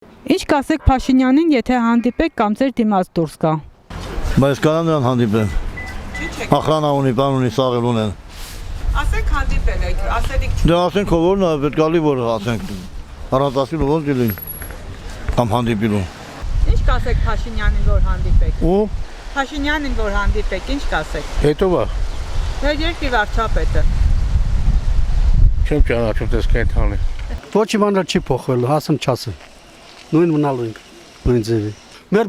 Ինչ կասեք Փաշինյանին, եթե հանդիպեք կամ ձեր դիմաց դուրս գա։ Բայց կարան նրան հանդիպեն։ Ախրանա ունի, բան ունի, սաղել ունեն։ Ասենք հանդիպել եք, ասելիք Դե ասենք ով որն է, պետք է լի որ ասենք։ Առանց ասելու ոնց դիլին։ Կամ հանդիպելու։ Ինչ կասեք Փաշինյանին, որ հանդիպեք։ Ու Փաշինյանին, որ հանդիպեք, ինչ կասեք։ Հետո բա Մեր երկրի վարչապետը։ չեմ ճանաչում դες կենթանի։ Ոչ մի բան չի փոխվել, հասեմ չասեմ։ Նույն մնալու ենք, նույն ձևի։ Մեր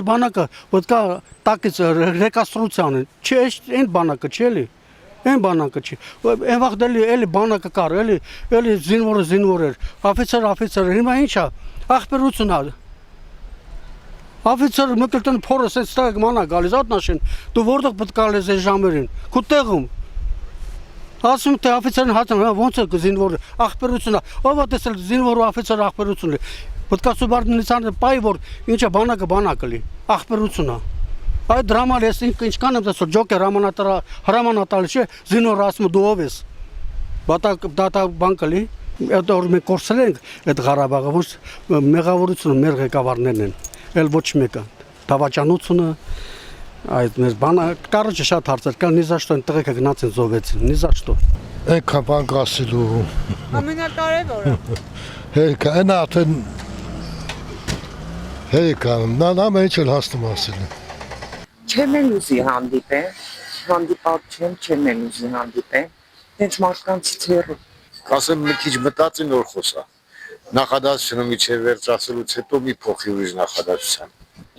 բանակը, պետք է տակից ռեկոնստրուկցիան է։ Չէ, այն բանակը չի էլի։ Այն բանակը չի։ Այն վաղ էլի բանակը կար, էլի զինվոր էր։ Աֆիցեր, հիմա ի՞նչ է։ Ախպերություն է։ Աֆիցերը մեկլտեն փորս այդ ստակ մանա գալիս ատնաշեն։ Դու որտեղ պետք է գալես այս ժամերին։ Քո տեղում։ Ասում թե աֆիցերն հացան, ոնց է զինվորը, ախպերություն է։ Ով է տեսել զինվորը աֆիցերը ախպերություն է։ Պետք է սուբարդինացիան պայ որ ինչ է բանակը լի, ախպերություն է։ Այդ դրաման ես ինչքան եմ տեսել ջոկեր հրամանատար չէ, զինվորը ասում դու ով ես։ Դատա բանկը լի, այդ որ մենք կորցրել ենք այդ Ղարաբաղը, ոչ մեղավորությունը մեր ղեկավարներն են, էլ ոչ մեկը։ Դավաճանությունը այդ մեր բանը կարճ շատ հարցեր կան, նի զաշտո են տղեկը գնաց են զոհվեցին, նի զաշտո։ Այնքան բան կասելու։ Ամենակարևորը։ Հերիքա, այն արդեն հերիքա, նա մեջ էլ հասնում ասել է։ Չեմ են ուզի հանդիպալ չեմ են ուզի հանդիպեն, հենց մարդկանցից հեռու։ Կասեմ մի քիչ մտածին որ խոսա։ Նախադասությունը միջև վերջ ասելուց հետո մի փոխի ուրիշ նախադասության։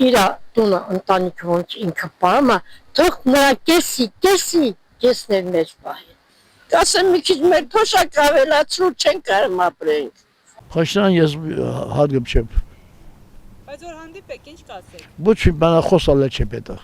Իրա տունը ընտանիքը ոնց ինքը պարամա, թող նրա կեսներ մեջ պահի։ Կասեմ մի քիչ մեր թոշակ ավելացրու չեն կարում ապրենք։ Փաշինյան ես հարգում չեմ։ Բայց որ հանդիպեք, ինչ կասեք։ Ոչ մի բան խոսալ չէ պետք։